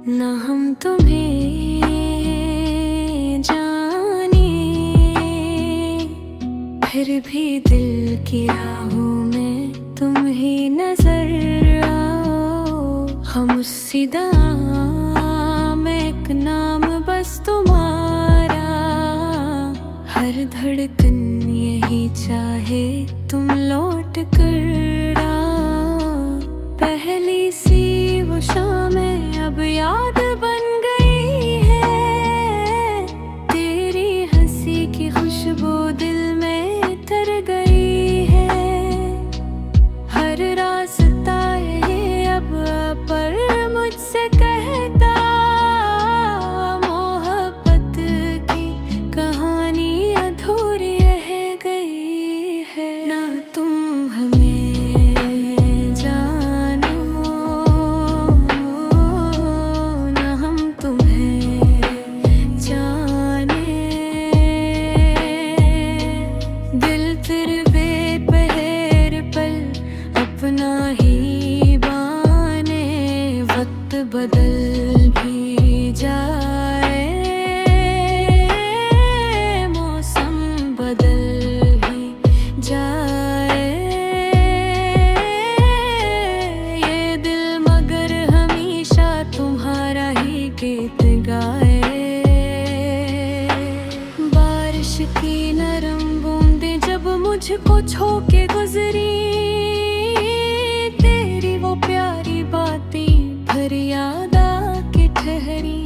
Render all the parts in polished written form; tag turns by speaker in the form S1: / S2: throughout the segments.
S1: न हम तुम्हें जाने, फिर भी दिल की राहों में तुम ही नजर आओ। हम उसी दां में एक नाम बस तुम्हारा, हर धड़कन यही चाहे तुम लौट कर आओ। पहली सी वो शामें अब याद बन गई है, तेरी हंसी की खुशबू दिल में तर गई है। हर रास्ता ये अब पर मुझसे कहता, मोहब्बत की कहानी अधूरी रह गई है। ना तुम हमें जानो, ना हम तुम्हें जाने। दिल फिर बेपहर पल अपना ही बाने, वक्त बदल भी जाए, मौसम बदल भी जाए। ये दिल मगर हमेशा तुम्हारा ही गीत गाए। बारिश की नरम बूंदें जब मुझको छू के गुजरी, तेरी वो प्यारी बातें भर याद आके ठहरी।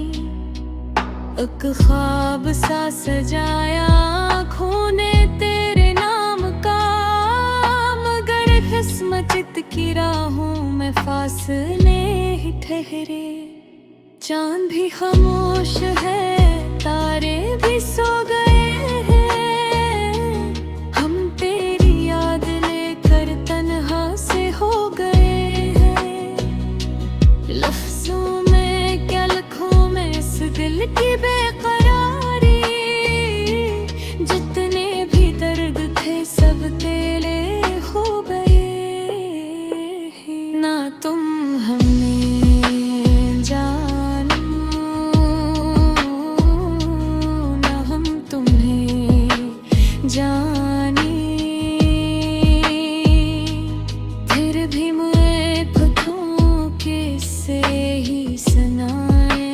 S1: एक ख्वाब सा सजाया आँखों ने तेरे नाम का, मगर किस्मत की राहों में फासले ही ठहरे। चांद भी खामोश है, तारे भी सो गए हैं, हम तेरी याद लेकर तन्हा से हो गए हैं। लफ्जों में क्या लिखूं मैं इस दिल की बेकरारी, जितने भी दर्द थे सब तेरे हो गए। ना तुम हमें जानो, ना हम तुम्हें जाने। फिर भी मुझे पथों के से ही सुनाए,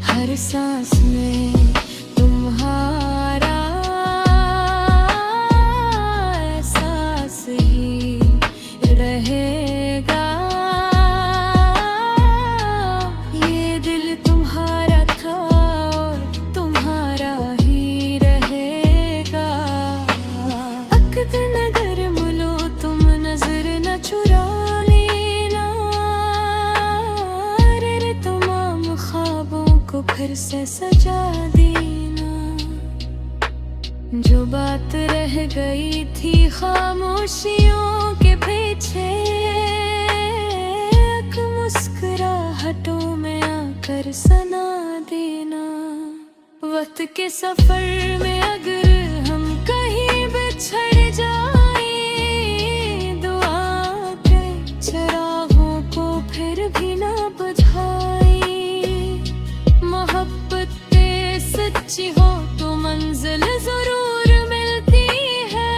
S1: हर सांस में तुम्हारा एहसास ही रहेगा। ये दिल तुम्हारा था और तुम्हारा ही रहेगा। अक्द नगर मुलो तुम नजर न चुरा लेना, रे तमाम ख्वाबों को फिर से सजा देना। जो बात रह गई थी खामोशियों के पीछे, एक मुस्कुराहटों में आकर सुना देना। वक्त के सफर में अगर हम कहीं बिछड़ जाए, दुआ के चिरागों को फिर भी ना बुझाए। मोहब्बत सच्ची हो तो मंजिल जरूर मिलती है,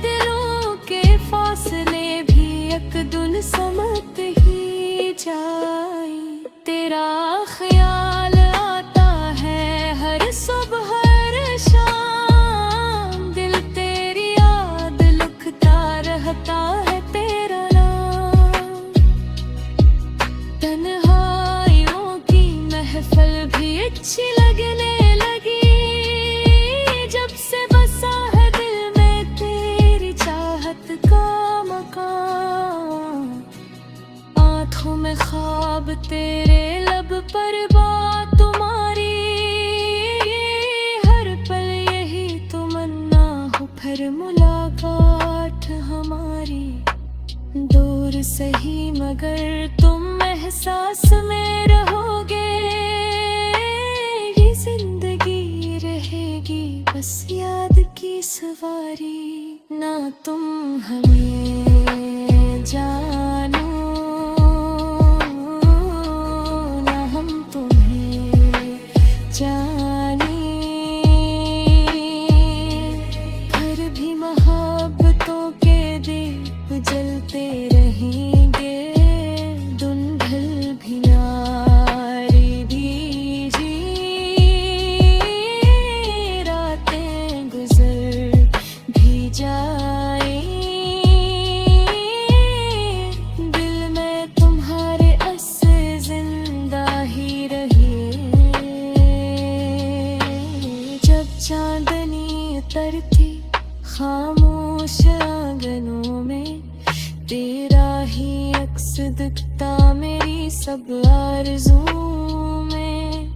S1: दिलों के फासले भी एक दिन समझ ही जाए। तेरा ख्याल आता है हर सुबह हर शाम, दिल तेरी याद लिखता रहता है तेरा नाम। तन्हाइयों की महफिल भी अच्छी लगने लगी, जब से बसा है दिल में तेरी चाहत का मकान। आँखों में ख्वाब तेरे, लब पर बात तुम्हारी, हर पल यही तमन्ना हो फिर मुलाकात हमारी। दूर सही मगर तुम एहसास में रहोगे, ये जिंदगी रहेगी बस याद की सवारी। ना तुम हमें जानो, तरती खामोश आंगनों में, तेरा ही अक्स दिखता मेरी सब आरज़ुओं में।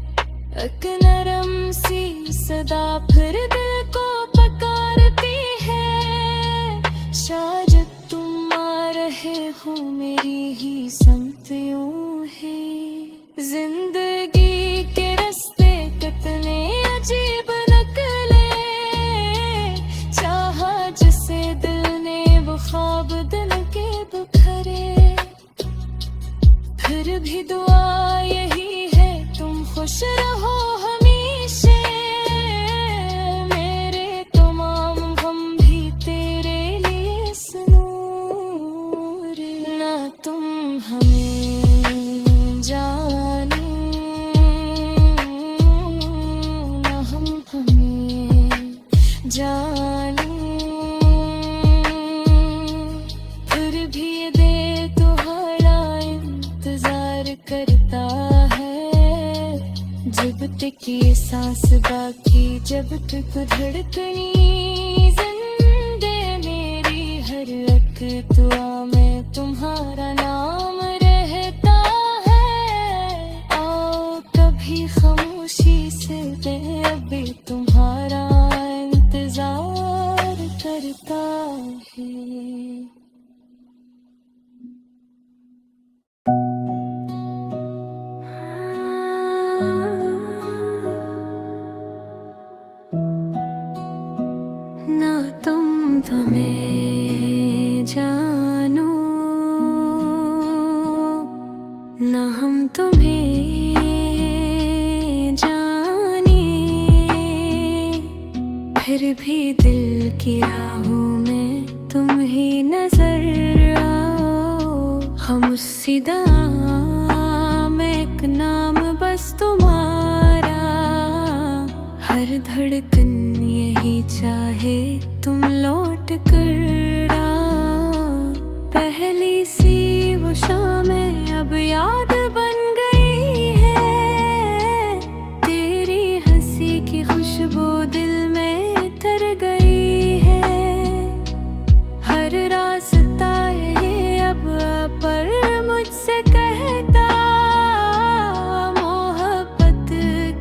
S1: एक नरम सी सदा फिर दिल को पुकारती है, शायद तुम आ रहे हो मेरी ही समत यूं है। जिंदगी के रास्ते कितने अजीब निकले, चाहा जिसे दिल ने वो ख्वाब दिल के बिखरे। फिर भी दुआ यही है तुम खुश रहो हमेशा, मेरे तमाम गम भी तेरे लिए सनूर। ना तुम हमें जाने, ना हम हमें जाने, फिर भी ये दिल तुम्हारा इंतजार करता है। जब तक ये सांस बाकी, जब तक धड़कनी जिंदे मेरी, हर एक दुआ में तुम्हारा नाम रहता है। आओ कभी खामोशी से दे, अभी तुम्हारा इंतजार करता है। ना तुम तुम्हें जानो, ना हम तुम्हें जाने, फिर भी दिल की राहों में तुम ही नजर आओ। हम उसी दाम में एक नाम बस तुम्हारा, हर धड़कन यही चाहे तुम लौट कर आओ। पहली सी वो शामें अब याद बन गई है, तेरी हंसी की खुशबू दिल में तर गई है। हर रास्ता ये अब पर मुझसे कहता, मोहब्बत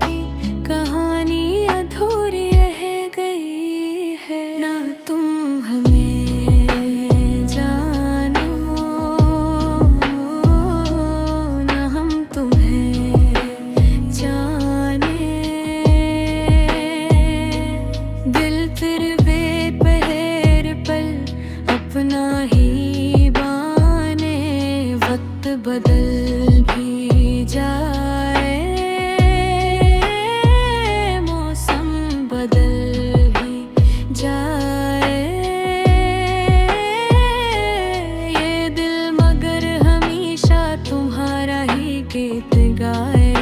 S1: की कहानी अधूरी रह गई है। ना तुम हमें जानो, ना हम तुम्हें जाने, दिल फिर बेपहर पल अपना ही बाने। वक्त बदल भी जाए, मौसम बदल भी जाए, ये दिल मगर हमेशा तुम्हारा ही गीत गाए।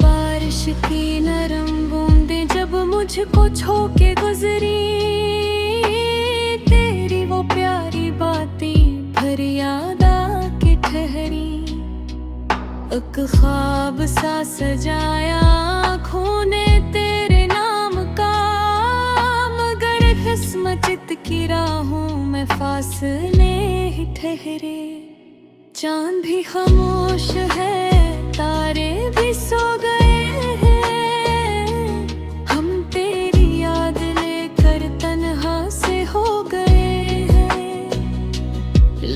S1: बारिश की नरम बूंदें जब मुझको छू के गुजरी, तेरी वो प्यारी बातें फिर याद आके ठहरी। एक ख्वाब सा सजाया आँखों ने तेरे नाम का, मगर किस्मत की राहों में फासले ही ठहरे। चांद भी खामोश है, तारे भी सो गए हैं, हम तेरी याद लेकर तन्हा से हो गए हैं।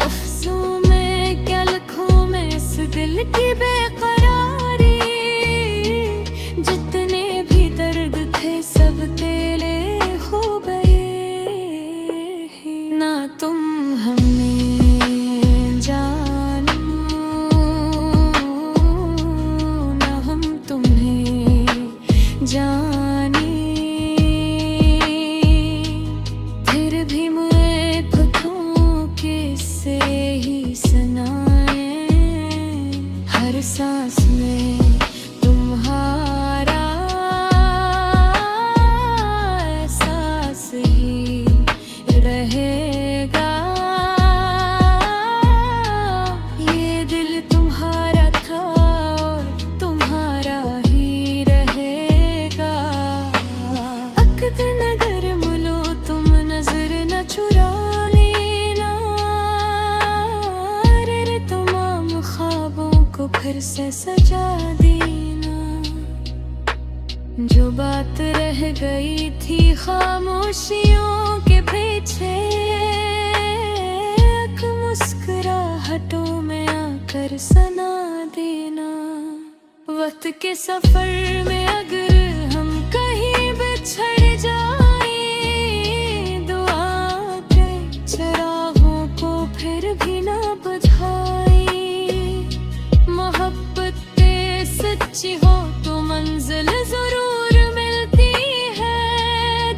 S1: लफ्जों में क्या लिखूं मैं इस दिल की बेकरारी, जितने भी दर्द थे सब तेरे हो गए। ना तुम हमें जानो, ना हम तुम्हें जाने, फिर भी मुझे पथों के से ही सुनाए। हर सांस में तुम्हारा एहसास ही रहेगा। ये दिल तुम्हारा था और तुम्हारा ही रहेगा। को फिर से सजा देना। जो बात रह गई थी खामोशियों के पीछे, मुस्कुराहटों में आकर सुना देना। वक्त के सफर में अगर हम कहीं बिछड़ जाए, दुआ के चरागों को फिर भी ना बुझाए। मोहब्बत सच्ची हो तो मंजिल जरूर मिलती है,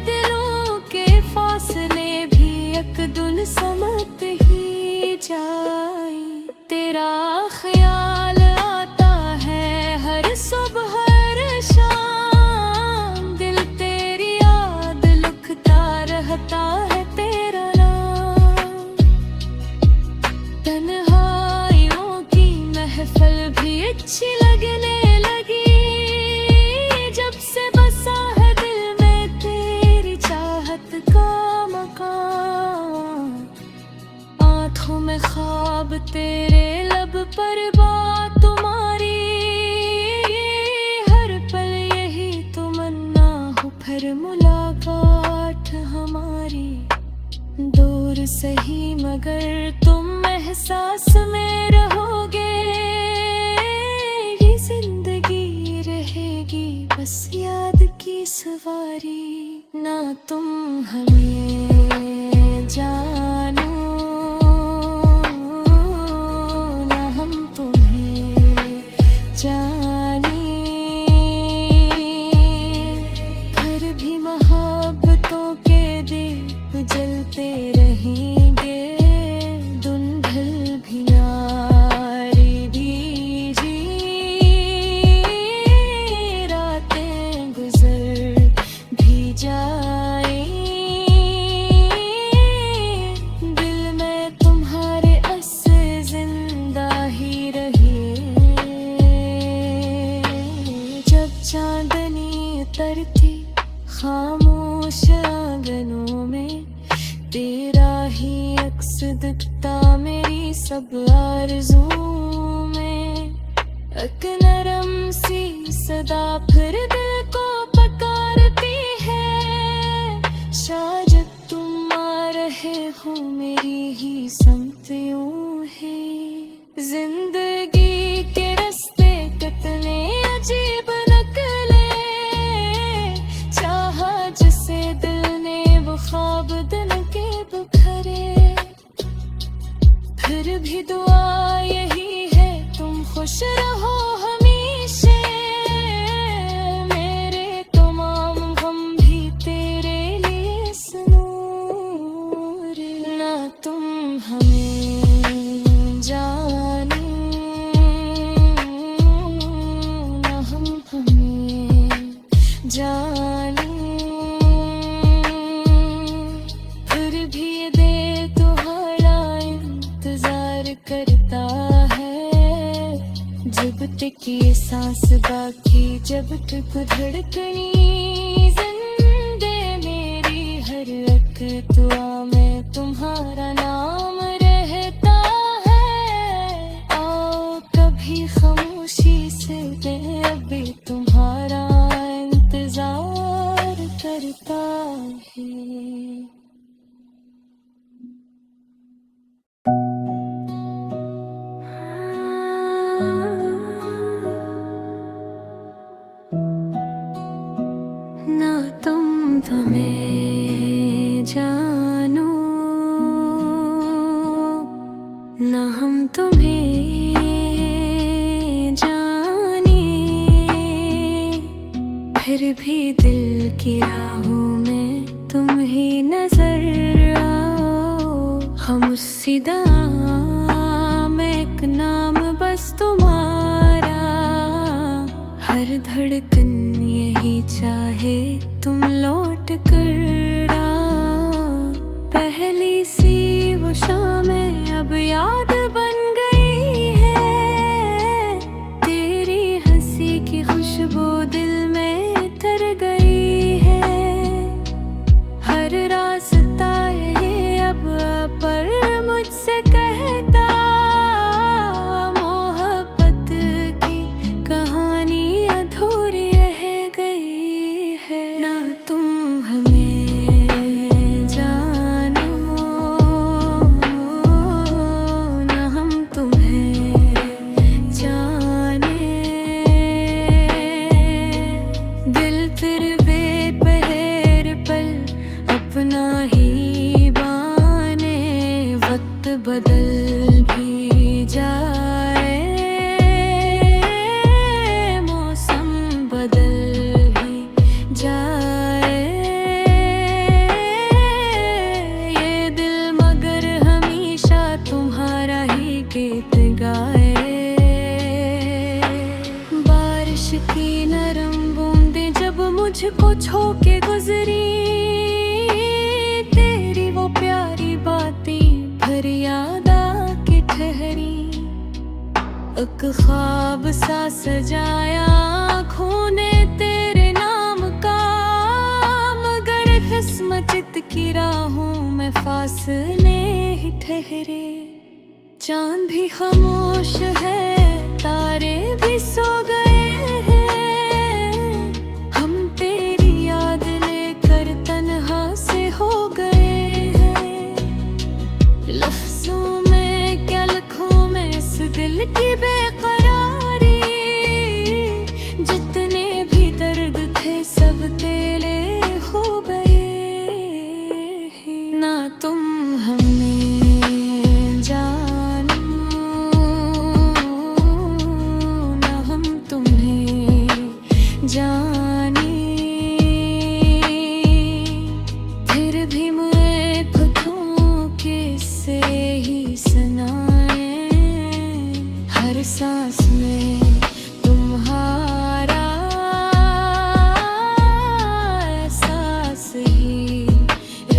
S1: दिलों के फासले भी एक दिन समझ ही जाए। तेरा ख्याल आता है हर सुबह हर शाम, दिल तेरी याद लिखता रहता है तेरा नाम। तन्हाइयों की महफिल भी अच्छी लगने लगी, जब से बसा है दिल में तेरी चाहत का मकान। आँखों में ख्वाब तेरे, लब पर बात तुम्हारी, हर पल यही तमन्ना हो फिर मुलाकात हमारी। दूर सही मगर तुम एहसास में रहोगे, ये जिंदगी रहेगी बस याद की सवारी। ना तुम हमें जानो, ना हम तुम्हें जाने, फिर भी मोहब्बतों के दीप जलते रहेंगे। धुंधल भी यारी दीजिए, रातें गुजर भी जाए, दिल में तुम्हारे असर जिंदा ही रहे। जब चांदनी उतरती खामोश आंगनों में, तेरा ही अक्स दिखता मेरी सब आरज़ुओं में। एक नरम सी सदा फिर दिल को पुकारती है, शायद तुम आ रहे हो मेरी ही समत यूं है। जिंदगी के रास्ते कितने अजीब निकले, चाहा जिसे दिल ने वो ख्वाब दिन के बिखरे। फिर भी दुआ यही है तुम खुश रहो हमेशा, मेरे तमाम गम भी तेरे लिए सुनूर। ना तुम हमें जानो, ना हम हमें जाने, फिर भी दे तुम्हारा इंतजार करता है। जब तक ये सांस बाकी, जब तक धड़कनी जिंदे मेरी, हर एक दुआ में तुम्हारा नाम रहता है। आओ कभी खामोशी से दे, अभी तुम्हारा इंतजार करता है। ना तुम हमें जानो, ना हम तुम्हें जाने, फिर भी दिल की राहों में तुम ही नजर आओ। हम उसी दाम में एक नाम बस तुम्हारा, हर धड़कन यही चाहे तुम लौट कर आओ। पहली सी वो शामें अब याद बन गई है, तेरी हंसी की खुशबू दिल में तर गई है। हर रास्ता ये अब पर मुझसे कहता, मोहब्बत मुझको छो के गुजरी तेरी वो प्यारी बातें भर याद आके ठहरी। एक ख्वाब सा सजाया आँखों ने तेरे नाम का, मगर किस्मत की राहों में फासले ही ठहरे। चांद भी खामोश है, तारे भी सो गए हैं, हम तेरी याद लेकर तन्हा से हो गए हैं। लफ्जों में क्या लिखूं मैं इस दिल की बेकरारी, जितने भी दर्द थे सब तेरे हो गए। ना तुम हमें जानो, ना हम तुम्हें जाने, फिर भी मुझे खुदों के से ही सुनाए। हर सांस में तुम्हारा एहसास ही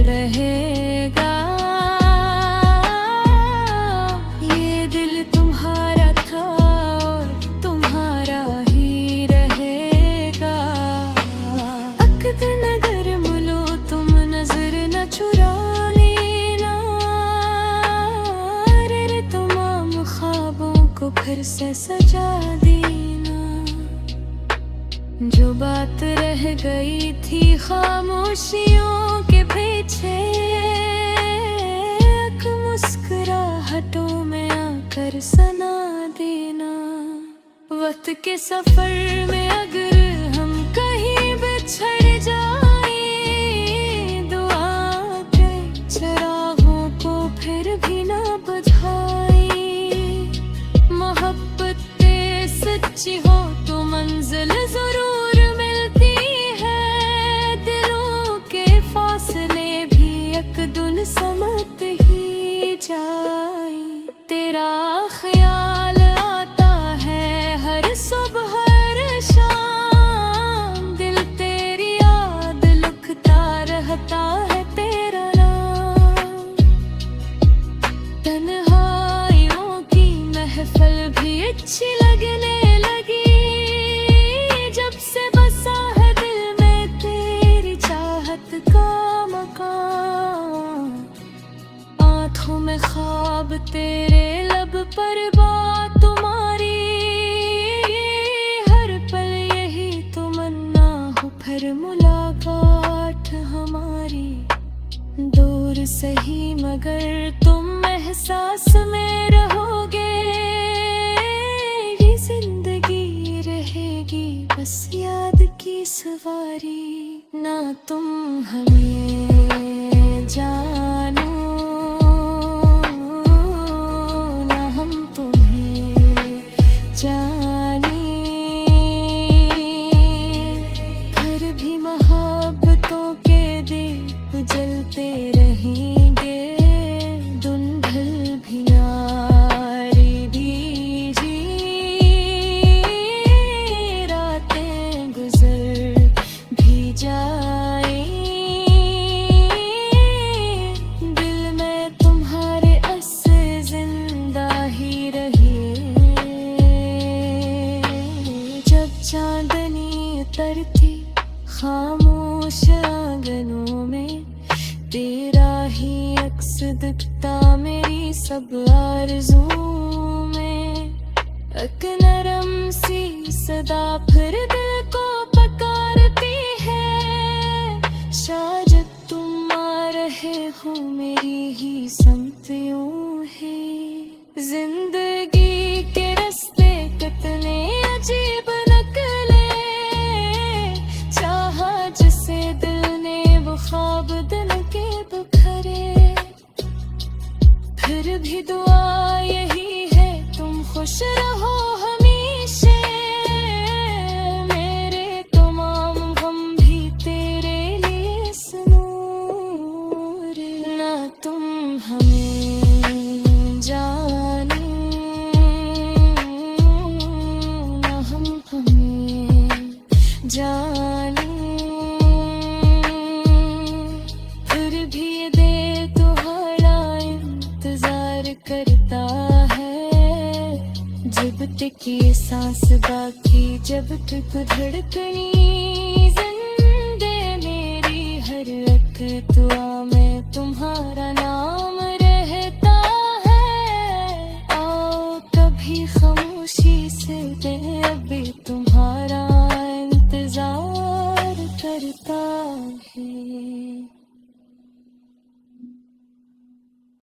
S1: रहेगा। ये दिल तुम्हारा था और तुम्हारा ही रहेगा। अक्द नगर मुलो तुम नजर न चुरा लेना, रे तमाम ख्वाबों को फिर से सजा देना। जो बात रह गई थी खामोशियों के पीछे, एक मुस्कुराहटों में आकर सुना देना। वक्त के सफर में अगर हम कहीं बिछड़ जाए, दुआ के चरागों को फिर भी ना बुझाए। मोहब्बत सच्ची हो तो मंजिल जरूर मिलती है, दिलों के फासले भी एक दिन समझ ही जाए। तेरा ख्याल आता है हर सुबह हर शाम, दिल तेरी याद लिखता रहता है तेरा नाम। तन्हाइयों की महफिल भी अच्छी लगने लगी, जब से बसा है दिल में तेरी चाहत का मकान। आँखों में ख्वाब तेरे, लब पर बात तुम्हारी, हर पल यही तमन्ना हो फिर मुलाकात हमारी। दूर सही मगर तुम एहसास में रहोगे, ये जिंदगी रहेगी बस याद की सवारी। ना तुम हमें जानो, ना हम तुम्हें जाने, फिर भी मोहब्बतों के दीप जलते रहेंगे। धुंधल भी यारी भीजी, रातें गुजर भी जाए, दिल में तुम्हारे असर जिंदा ही रहे। जब चांदनी उतरती खामोश आंगनों में, तेरा ही अक्स दिखता मेरी सब आरज़ुओं में। एक नरम सी सदा फिर दिल को पुकारती है, शायद तुम आ रहे हो मेरी ही समत यूं है। जिंदगी के रास्ते कितने अजीब निकले, चाहा जिसे दिल ने वो ख्वाब दिल के बिखरे। फिर भी दुआ यही है तुम खुश रहो हमेशा, मेरे तमाम गम भी तेरे लिए सुनूर। ना तुम हमें जाने, ना हम हमें जाने, अटकी सांस बाकी जब तक धड़कनी जिंदे मेरी हर एक दुआ